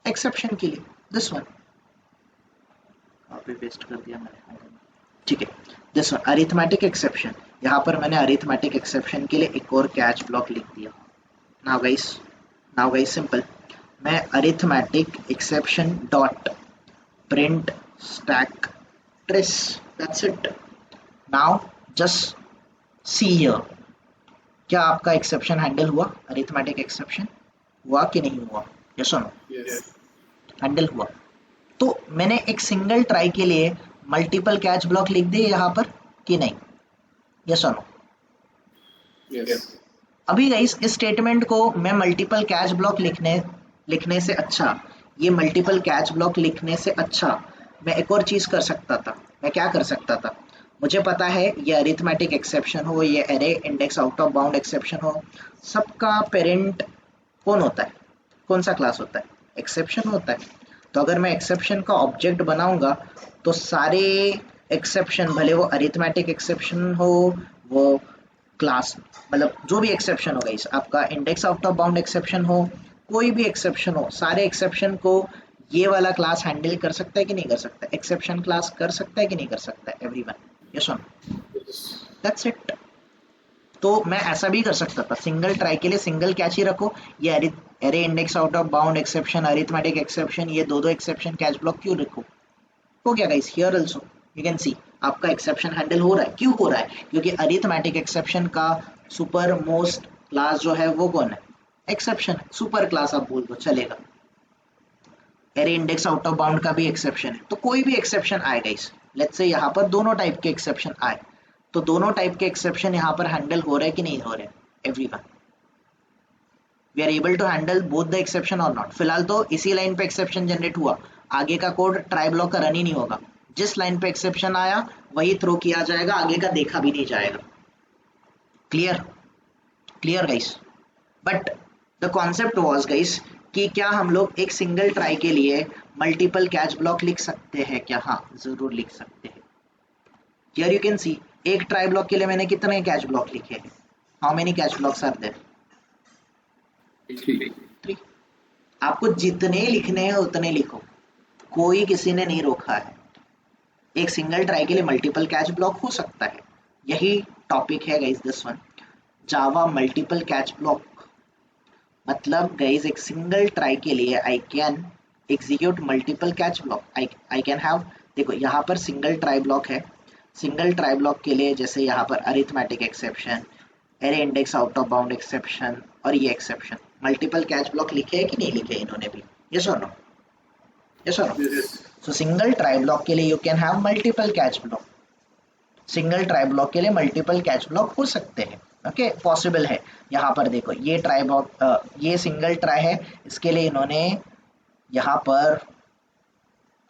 एक्सेप्शन के लिए, दिस वन। कॉपी पेस्ट कर दिया मैंने, ठीक है। दिस वन अरिथमेटिक एक्सेप्शन, यहाँ पर मैंने अरिथमेटिक एक्सेप्शन के लिए एक और कैच ब्लॉक लिख दिया। नाउ गाइस सिंपल, मैं arithmetic exception dot print stack trace, that's it. Now just see here, क्या आपका एक्सेप्शन हैंडल हुआ? अरिथमेटिक एक्सेप्शन हुआ कि नहीं हुआ? यस और नो? हैंडल हुआ। तो मैंने एक सिंगल ट्राई के लिए मल्टीपल कैच ब्लॉक लिख दिए यहाँ पर कि नहीं? यस और नो? अभी गाइस इस स्टेटमेंट को मैं मल्टीपल कैच ब्लॉक लिखने से अच्छा, ये मल्टीपल कैच ब्लॉक लिखने से अच्छा मैं एक और चीज कर सकता था। मैं क्या कर सकता था? मुझे पता है ये अरिथमेटिक एक्सेप्शन हो, ये array index out of bound exception हो, सबका पेरेंट कौन होता है? कौन सा क्लास होता है? एक्सेप्शन होता है। तो अगर मैं एक्सेप्शन का ऑब्जेक्ट बनाऊंगा तो सारे एक्सेप्शन, भले वो अरिथमेटिक एक्सेप्शन हो, वो क्लास, मतलब जो भी एक्सेप्शन होगा, इस आपका index out of bound exception हो, कोई भी एक्सेप्शन हो, सारे एक्सेप्शन को ये वाला क्लास हैंडल कर सकता है कि नहीं कर सकता? एक्सेप्शन क्लास कर सकता है कि नहीं कर सकता? एवरीवन, यस और नो? That's it. तो मैं ऐसा भी कर सकता था, सिंगल ट्राई के लिए सिंगल कैच ही रखो, ये array index out of bound exception, arithmetic exception, ये दो एक्सेप्शन कैच ब्लॉक क्यों रखो? हो गया guys, here also you can see आपका एक्सेप्शन हैंडल हो रहा है। क्यों हो रहा है? क्योंकि अरिथमेटिक एक्सेप्शन का सुपर मोस्ट क्लास जो है वो कौन है? एक्सेप्शन। सुपर क्लास आप बोल दो, चलेगा। Array index out of bound का भी एक्सेप्शन है, तो कोई भी एक्सेप्शन आए गाइस, लेट्स से यहाँ पर दोनों टाइप के एक्सेप्शन आए, तो दोनों टाइप के एक्सेप्शन यहाँ पर हैंडल हो रहे हैं कि नहीं हो रहे? Everyone, we are able to handle both the exception और नॉट? फिलहाल तो इसी लाइन पे एक्सेप्शन जनरेट हुआ, आगे का कोड ट्राई ब्लॉक का रन ही नहीं होगा। जिस लाइन पे एक्सेप्शन आया वही थ्रो किया जाएगा, आगे का देखा भी नहीं जाएगा। Clear? Clear guys? But the concept was guys कि क्या हम लोग एक सिंगल ट्राई के लिए मल्टीपल कैच ब्लॉक लिख सकते हैं क्या? हाँ, जरूर लिख सकते हैं। हियर यू कैन सी, एक ट्राई ब्लॉक के लिए मैंने कितने कैच ब्लॉक लिखे हैं? How many catch blocks are there? 3। आपको जितने लिखने हैं उतने लिखो, कोई किसी ने नहीं रोका है। एक सिंगल ट्राई के लिए मल्टीपल कैच ब्लॉक हो सकता है, यही टॉपिक है guys this one, Java multiple catch block. मतलब गाइस एक सिंगल ट्राई के लिए I can execute multiple catch block. I can have, देखो यहाँ पर सिंगल ट्राई ब्लॉक है, सिंगल ट्राई ब्लॉक के लिए जैसे यहाँ पर arithmetic exception, array index out of bound exception और ये एक्सेप्शन, मल्टीपल कैच ब्लॉक लिखे हैं कि नहीं लिखे इन्होंने भी? यस और नो? यस और no? So single try block के लिए you can have multiple catch block, single try block के लिए मल्टीपल कैच ब्लॉक हो सकते हैं। ओके, पॉसिबल है। यहाँ पर देखो ये ट्राई ब्लॉक, ये सिंगल ट्राई है, इसके लिए इन्होंने यहाँ पर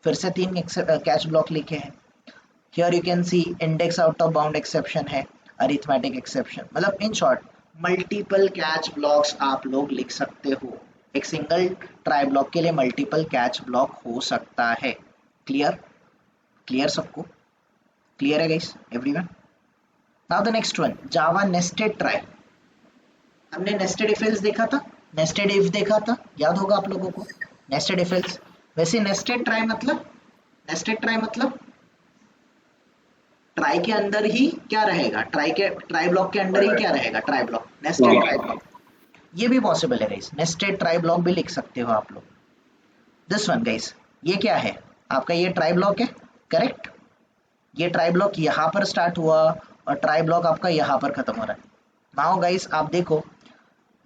फिर से 3 कैच ब्लॉक लिखे हैं। Here you can see index out of bound exception है, अरिथमेटिक एक्सेप्शन, मतलब in short multiple catch blocks आप लोग लिख सकते हो। एक सिंगल ट्राई ब्लॉक के लिए मल्टीपल कैच ब्लॉक हो सकता है। क्लियर? क्लियर सबको? क्लियर है guys? Everyone? Now the next one, Java nested try. हमने नेस्टेड इफ एल्स देखा था, नेस्टेड इफ देखा था, याद होगा आप लोगों को, नेस्टेड इफ एल्स। वैसे नेस्टेड ट्राई मतलब, नेस्टेड ट्राई मतलब ट्राई के अंदर ही क्या रहेगा? ट्राई ब्लॉक के अंदर ही क्या रहेगा? Try block, nested try block. ये भी पॉसिबल है गाइस, नेस्टेड ट्राई ब्लॉक भी लिख सकते हो आप लोग। दिस वन गाइस, ये क्या है आपका, ये ट्राई ब्लॉक है, करेक्ट। ये ट्राई ब्लॉक यहाँ पर स्टार्ट हुआ और ट्राई ब्लॉक आपका यहाँ पर खत्म हो रहा है। नाउ गाइस आप देखो,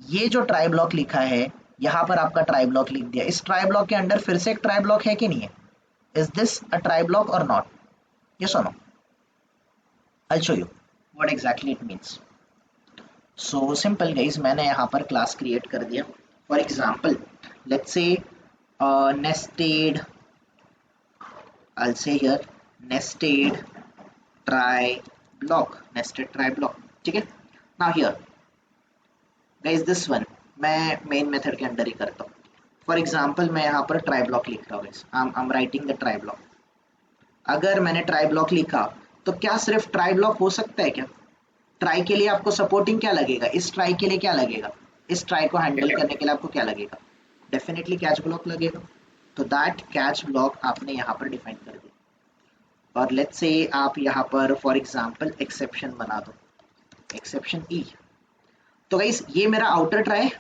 ये जो ट्राई ब्लॉक लिखा है यहाँ पर आपका ट्राई ब्लॉक लिख दिया, इस ट्राई ब्लॉक के अंदर फिर से एक ट्राई ब्लॉक है कि नहीं है? Is this a try block और नॉट? यस और no? I show you what exactly it means. So simple guys, मैंने यहाँ पर क्लास क्रिएट कर दिया। For example let's say nested, I'll say here nested try block, nested try block, ठीक है। now here guys this one मैं main method के अंदर ही करता हूँ। फॉर एग्जाम्पल मैं यहाँ पर ट्राई ब्लॉक लिख रहा हूँ guys, I'm writing the try block। अगर मैंने ट्राई ब्लॉक लिखा तो क्या सिर्फ ट्राई ब्लॉक हो सकता है क्या? ट्राई के लिए आपको सपोर्टिंग क्या लगेगा, इस ट्राई के लिए क्या लगेगा, इस ट्राई को हैंडल करने के लिए आपको क्या लगेगा? डेफिनेटली कैच ब्लॉक लगेगा। तो दैट कैच ब्लॉक आपने यहाँ पर डिफाइन कर दिया। और लेट्स से आप यहाँ पर फॉर एग्जांपल एक्सेप्शन बना दो, एक्सेप्शन ई। तो गाइस ये मेरा आउटर ट्राई है,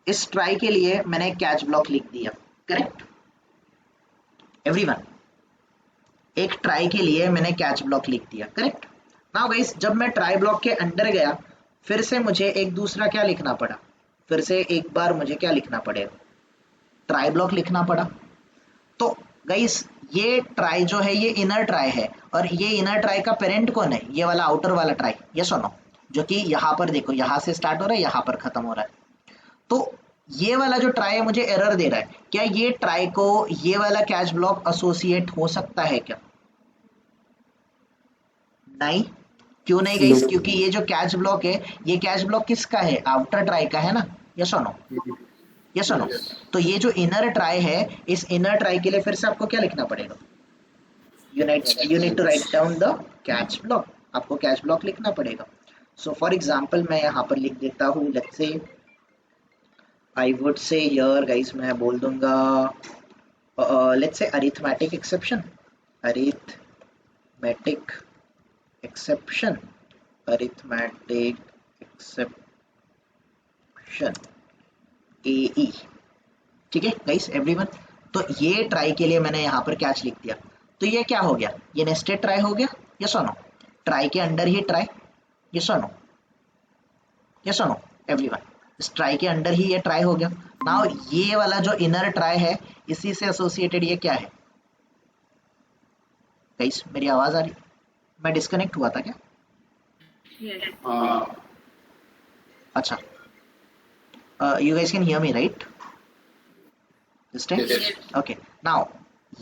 इस ट्राई के लिए मैंने कैच ब्लॉक लिख दिया, करेक्ट एवरीवन। एक ट्राई के लिए मैंने कैच ब्लॉक लिख दिया, करेक्ट। नाउ गाइस जब मैं ट्राई ब्लॉक के अंदर गया फिर से मुझे एक दूसरा क्या लिखना पड़ा, फिर से एक बार मुझे क्या लिखना पड़ेगा, ट्राई ब्लॉक लिखना पड़ा। तो गाइस ये ट्राई जो है ये इनर ट्राई है और ये इनर ट्राई का पेरेंट कौन है, ये वाला आउटर वाला ट्राई, यस और नो? जो कि यहाँ पर देखो यहाँ से स्टार्ट हो रहा है यहाँ पर खत्म हो रहा है। तो ये वाला जो ट्राई है मुझे एरर दे रहा है, क्या ये ट्राई को ये वाला कैच ब्लॉक एसोसिएट हो सकता है क्या? नहीं, क्यों नहीं गाइस? क्योंकि ये जो कैच ब्लॉक है ये कैच ब्लॉक किसका है, आउटर ट्राई का है ना, यस और नो? यस और नो? तो ये जो इनर ट्राई है इस इनर ट्राई के लिए फिर से आपको क्या लिखना पड़ेगा, you need to write down the catch block, आपको कैच ब्लॉक लिखना पड़ेगा। सो फॉर एग्जांपल मैं यहाँ पर लिख देता हूँ, let's say I would say here guys मैं बोल दूंगा let's say arithmetic exception, arithmetic exception, arithmetic exception AE, ठीक है गाइस एवरीवन। तो ये ट्राई के लिए मैंने यहाँ पर कैच लिख दिया, तो ये क्या हो गया, ये नेस्टेड ट्राई हो गया, यस और नो? ट्राई के अंडर ही ट्राई, यस और नो? यस और नो एवरीवन? इस ट्राई के अंडर ही ये ट्राई हो गया। नाउ ये वाला जो इनर ट्राई है इसी से एसोसिएटेड ये क्या है गाइस? मेरी आवाज आ रही, मैं डिस्कनेक्ट हुआ था क्या? Yes. अच्छा, you guys can hear me right this time? Yes. Okay, now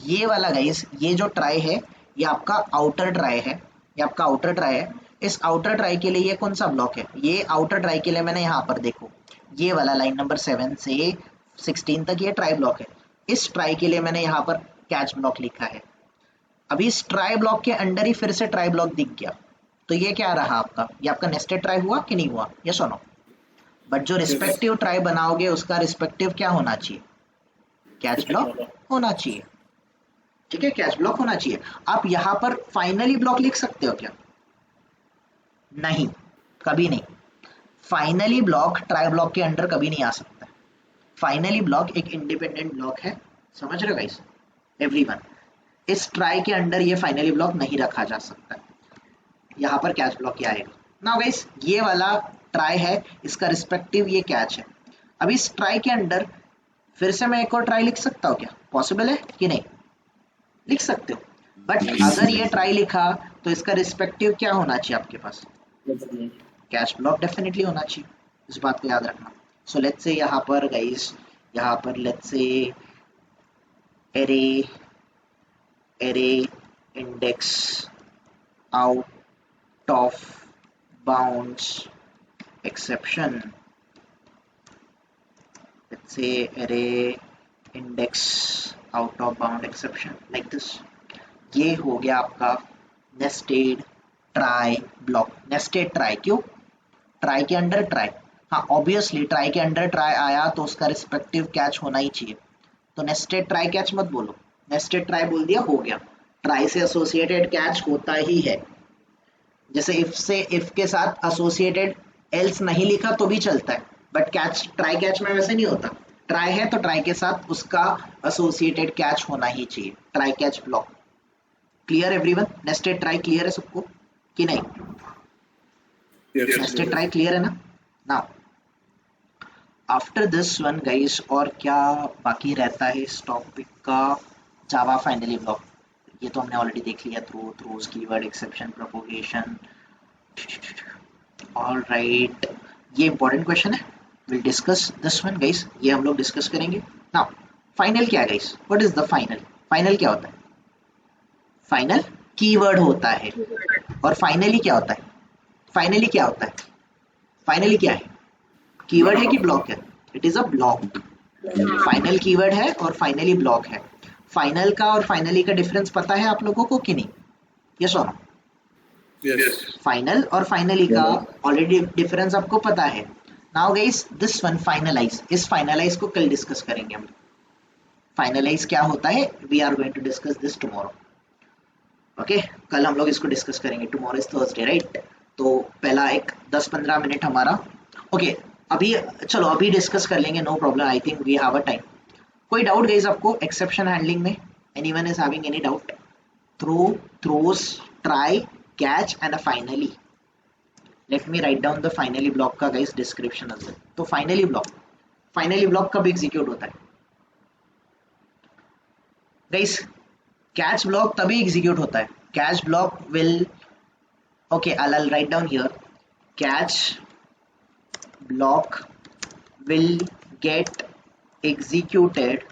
ये वाला गाइस ये जो ट्राई है ये आपका आउटर ट्राई है, ये आपका आउटर ट्राई है। इस आउटर ट्राई के लिए ये कौन सा ब्लॉक है, ये आउटर ट्राई के लिए मैंने यहाँ पर देखो ये वाला लाइन नंबर 7 से 16 तक ये ट्राई ब्लॉक है। इस ट्राई के लिए मैंने यहाँ पर कैच ब्लॉक लिखा है। अभी इस ट्राई ब्लॉक के अंडर ही फिर से ट्राई ब्लॉक दिख गया, तो ये क्या रहा आपका, ये आपका नेस्टेड ट्राई हुआ कि नहीं हुआ, यस और नो? बट जो रिस्पेक्टिव ट्राई बनाओगे उसका रिस्पेक्टिव क्या होना चाहिए, कैच ब्लॉक होना चाहिए, ठीक है, कैच ब्लॉक होना चाहिए। आप यहाँ पर फाइनली ब्लॉक लिख सकते हो क्या? नहीं, कभी नहीं। फाइनली ब्लॉक ट्राई ब्लॉक के अंडर कभी नहीं आ सकता। फाइनली ब्लॉक एक इंडिपेंडेंट ब्लॉक है, समझ रहे हो गाइस एवरीवन? इस ट्राई के अंडर ये फाइनली ब्लॉक नहीं रखा जा सकता, यहाँ पर कैच ब्लॉक ही आएगा। नाउ गाइस ये वाला ट्राई है, इसका रिस्पेक्टिव ये कैच है। अब इस ट्राई के अंडर फिर से मैं एक और ट्राई लिख सकता हूँ क्या, पॉसिबल है कि नहीं? लिख सकते हो, बट अगर ये ट्राई लिखा तो इसका रिस्पेक्टिव क्या होना चाहिए आपके पास, कैच ब्लॉक डेफिनेटली होना चाहिए, इस बात को याद रखना। सो लेट्स से यहाँ पर गाइस, यहाँ पर let's say array index out of bounds exception, let's say array index out of bound exception like this। ये हो गया आपका nested try block। nested try क्यों, ट्राई के अंडर ट्राई, हाँ ऑब्वियसली ट्राई के अंडर ट्राई आया तो उसका रिस्पेक्टिव कैच होना ही चाहिए। तो नेस्टेड ट्राई कैच मत बोलो, नेस्टेड ट्राई बोल दिया हो गया, ट्राई से एसोसिएटेड कैच होता ही है। जैसे इफ से इफ के साथ एसोसिएटेड एल्स नहीं लिखा तो भी चलता है, बट कैच ट्राई कैच में वैसे नहीं होता, ट्राई है तो ट्राई के साथ उसका एसोसिएटेड कैच होना ही चाहिए, try catch block. Clear everyone? Nested try clear है सबको कि नहीं? नेस्टेड ट्राई क्लियर है ना? Now after this one guys, और क्या बाकी रहता है इस टॉपिक का? जावा फाइनली ब्लॉक, ये तो हमने ऑलरेडी देख लिया, throws, keyword, exception, propagation. All right, ये इंपॉर्टेंट क्वेश्चन है, will discuss this one guys, ये हम लोग डिस्कस करेंगे। नाउ फाइनल क्या है guys? What is the final? Final क्या होता है? फाइनल कीवर्ड होता है। और फाइनली क्या होता है? फाइनली क्या होता है? फाइनली क्या है? कीवर्ड है कि ब्लॉक है? It is a block. Final keyword है और फाइनली ब्लॉक है। फाइनल का और फाइनली का डिफरेंस पता है आप लोगों को कि नहीं? यस और नो? फाइनल और फाइनली का ऑलरेडी डिफरेंस आपको पता है। Now guys this one finalize, इस फाइनलाइज को कल डिस्कस करेंगे हम। फाइनलाइज क्या होता है, we are going to discuss this tomorrow. Okay, कल हम लोग इसको डिस्कस करेंगे। Tomorrow is Thursday right? तो पहला एक 10-15 मिनट हमारा, ओके अभी चलो अभी डिस्कस कर लेंगे, no problem, I think we have a time. कोई डाउट गाइस आपको एक्सेप्शन हैंडलिंग में? Anyone is having any doubt? Throw, throws, try, catch and a finally. Let me write down the finally block का guys description as well. तो finally block कब execute होता है guys? Catch block तभी execute होता है। Catch block will, okay, I'll write down here, catch block will get executed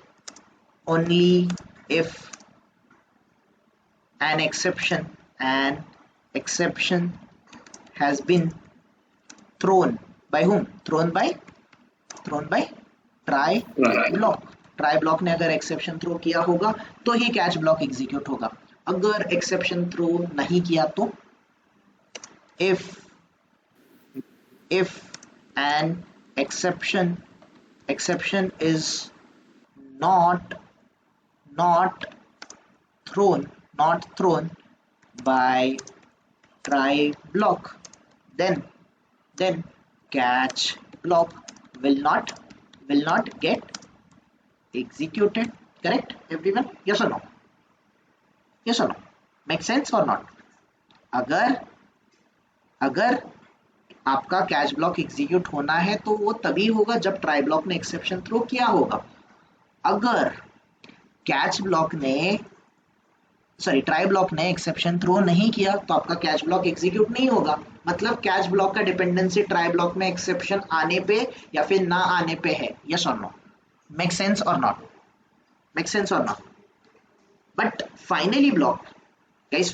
only if an exception has been thrown by whom? Thrown by try block। Try block ने अगर exception throw किया होगा तो ही catch block execute होगा। अगर exception throw नहीं किया तो if an exception is not thrown by try block, then catch block will not get executed। Correct everyone? Yes or no? Yes or no? Make sense or not? अगर आपका catch block execute होना है तो वो तभी होगा जब try block ने एक्सेप्शन थ्रो किया होगा। अगर कैच ब्लॉक ने ट्राई ब्लॉक ने एक्सेप्शन थ्रो नहीं किया तो आपका कैच ब्लॉक एग्जीक्यूट नहीं होगा। मतलब कैच ब्लॉक का डिपेंडेंसी ट्राई ब्लॉक में एक्सेप्शन आने पे या फिर ना आने पे है। यस और नो? मेक सेंस और नॉट? मेक सेंस और not? But finally block guys,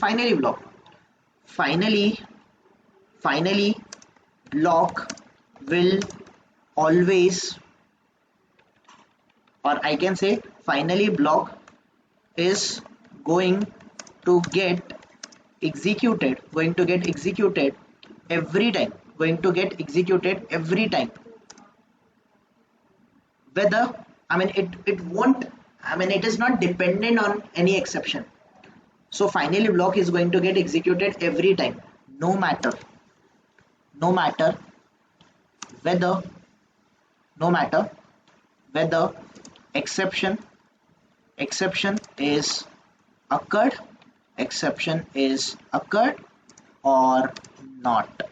finally block will always, or I can say finally block is going to get executed every time, whether, I mean it won't, I mean it is not dependent on any exception. So finally block is going to get executed every time, no matter whether exception is occurred or not।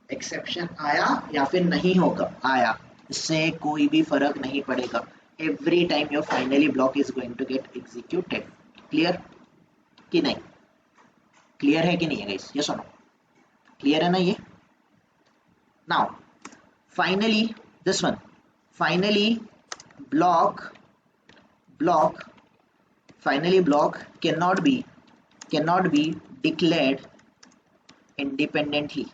Exception आया या फिर नहीं होगा आया, इससे कोई भी फर्क नहीं पड़ेगा। Every time your finally block is going to get executed. Clear कि नहीं? क्लियर है कि नहीं है गाइस? यस और नो? क्लियर है ना ये? Now finally this one, finally block cannot be declared independently,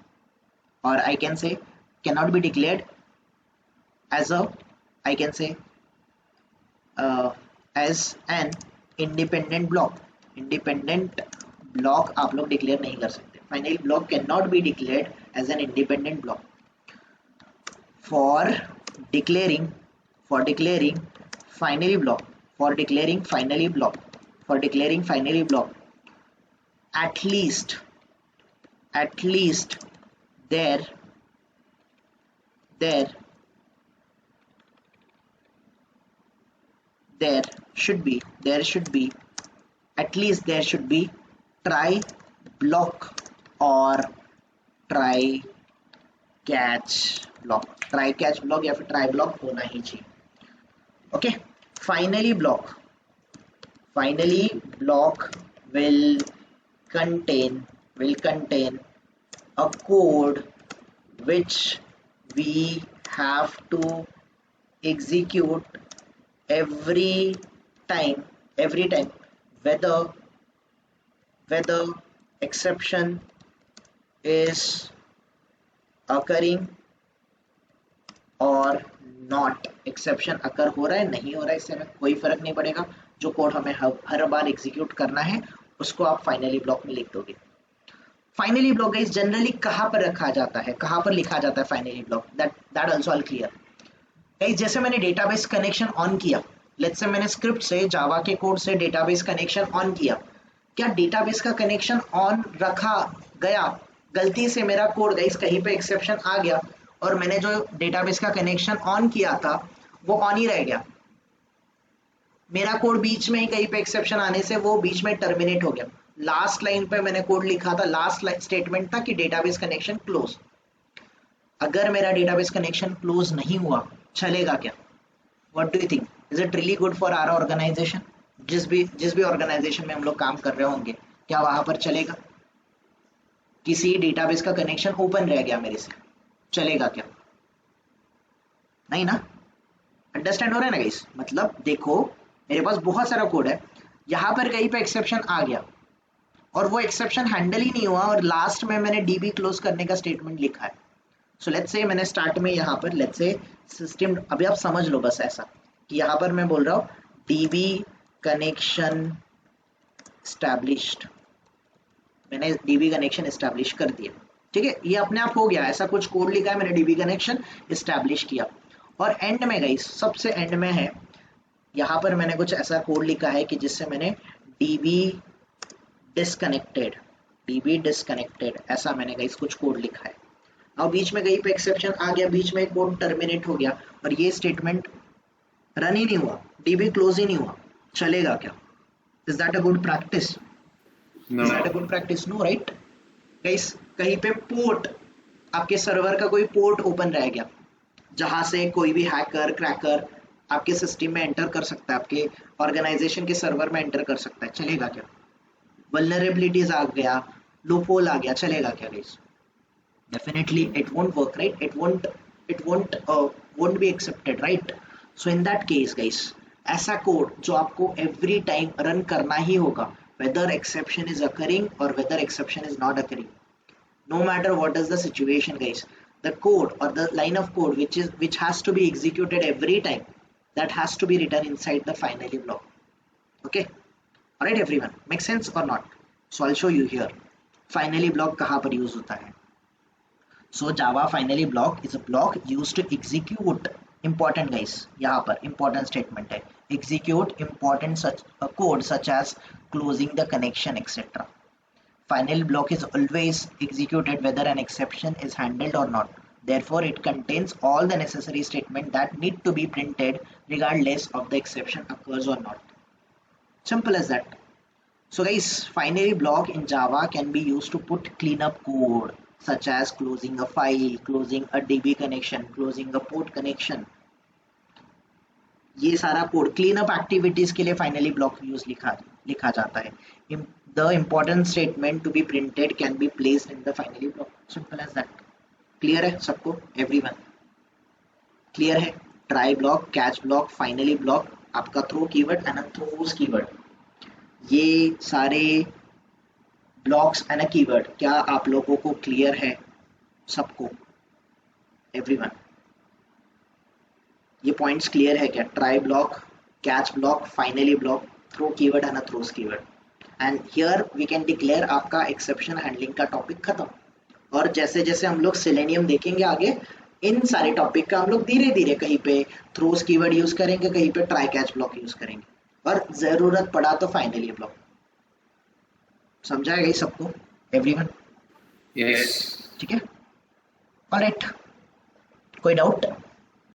or I can say cannot be declared as a, I can say as an independent block आप लोग डिक्लेयर नहीं कर सकते। Finally block can not be declared as an independent block for declaring finally block, at least there there should be at least there should be try block or try catch block या फिर try block होना ही चाहिए. Okay, finally block will contain a code which we have to execute every time whether exception is occurring और not. Exception अकर हो रहा है नहीं हो रहा है इससे हमें कोई फर्क नहीं पड़ेगा. जो कोड हमें हर बार एग्जीक्यूट करना है उसको आप फाइनली ब्लॉक में लिख दोगे. फाइनली ब्लॉक गाइस जनरली कहाँ पर रखा जाता है, कहाँ पर लिखा जाता है finally block, that also all clear guys. जैसे मैंने डेटाबेस कनेक्शन ऑन किया, लेट्स से मैंने स्क्रिप्ट से जावा के कोड से डेटाबेस कनेक्शन ऑन किया. क्या डेटाबेस का कनेक्शन ऑन रखा गया, गलती से मेरा कोड गाइस कहीं पे एक्सेप्शन आ गया और मैंने जो डेटाबेस का कनेक्शन ऑन किया था वो ऑन ही रह गया. मेरा कोड बीच में ही कहीं पे एक्सेप्शन आने से वो बीच में टर्मिनेट हो गया. लास्ट लाइन पे मैंने कोड लिखा था, लास्ट स्टेटमेंट था कि डेटाबेस कनेक्शन क्लोज. अगर मेरा डेटाबेस कनेक्शन क्लोज नहीं हुआ चलेगा क्या? What do you think, is it really good for our organization? जिस भी ऑर्गेनाइजेशन में हम लोग काम कर रहे होंगे क्या वहां पर चलेगा? किसी डेटाबेस का कनेक्शन ओपन रह गया मेरे से, चलेगा क्या? नहीं ना. अंडरस्टैंड हो रहा है ना गाइस? मतलब देखो मेरे पास बहुत सारा कोड है, यहाँ पर कहीं पे एक्सेप्शन आ गया और वो एक्सेप्शन हैंडल ही नहीं हुआ और लास्ट में मैंने डीबी क्लोज करने का स्टेटमेंट लिखा है. सो लेट्स से मैंने स्टार्ट में यहाँ पर लेट्स से सिस्टम, अभी आप समझ लो बस ऐसा कि यहाँ पर मैं बोल रहा हूँ डीबी कनेक्शन एस्टैब्लिश्ड, मैंने डीबी कनेक्शन एस्टैब्लिश कर दिया. ठीक है, ये अपने आप हो गया, ऐसा कुछ कोड लिखा है, मैंने डीबी कनेक्शन एस्टैब्लिश किया. और एंड में गाइस सबसे एंड में है, यहाँ पर मैंने कुछ ऐसा कोड लिखा है कि जिससे मैंने डीबी डिस्कनेक्टेड ऐसा मैंने गाइस कुछ कोड लिखा है. अब बीच में कहीं पे एक्सेप्शन आ गया, बीच में कोड टर्मिनेट हो गया और ये स्टेटमेंट रन ही नहीं हुआ, डीबी क्लोज ही नहीं हुआ, चलेगा क्या? Is that a good practice? No. Is that a good practice? No right guys. कहीं पे पोर्ट, आपके सर्वर का कोई पोर्ट ओपन रह गया जहां से कोई भी हैकर क्रैकर आपके सिस्टम में एंटर कर सकता है, आपके ऑर्गेनाइजेशन के सर्वर में एंटर कर सकता है, चलेगा क्या? वल्नरेबिलिटीज आ गया, लूपहोल आ गया, चलेगा क्या guys? Definitely it won't work right, it won't be accepted right. So in that case guys ऐसा कोड जो आपको एवरी टाइम रन करना ही होगा, whether exception is occurring or whether exception is not occurring, no matter what is the situation guys, the code or the line of code which has to be executed every time, that has to be written inside the finally block. Okay, all right everyone, make sense or not? So I'll show you here finally block कहाँ पर use होता है. So Java finally block is a block used to execute important guys, यहाँ पर important statement है, execute important such a code such as closing the connection etc. Final block is always executed whether an exception is handled or not. Therefore, it contains all the necessary statements that need to be printed regardless of the exception occurs or not. Simple as that. So guys, finally block in Java can be used to put cleanup code such as closing a file, closing a DB connection, closing a port connection. ये सारा code clean up activities के लिए finally block use लिखा जाता है. The important statement to be printed can be placed in the finally block. Simple as that. Clear है सबको? Everyone clear है? Try block, catch block, finally block, आपका throw keyword and throws keyword, ये सारे blocks and a keyword क्या आप लोगों को क्लियर है सबको? एवरीवन ये पॉइंट्स क्लियर है क्या? Try block, catch block, finally block, throw keyword and throws keyword. And here we can declare आपका एक्सेप्शन हैंडलिंग का टॉपिक खत्म. और जैसे जैसे हम लोग सेलेनियम देखेंगे आगे, इन सारे टॉपिक का हम लोग धीरे धीरे कहीं पे थ्रोज कीवर्ड यूज करेंगे, कहीं पे ट्राई कैच ब्लॉक यूज करेंगे और जरूरत पड़ा तो फाइनली ब्लॉक. समझाएगा ये सबको एवरीवन? Yes. ठीक है, ऑलराइट. कोई डाउट?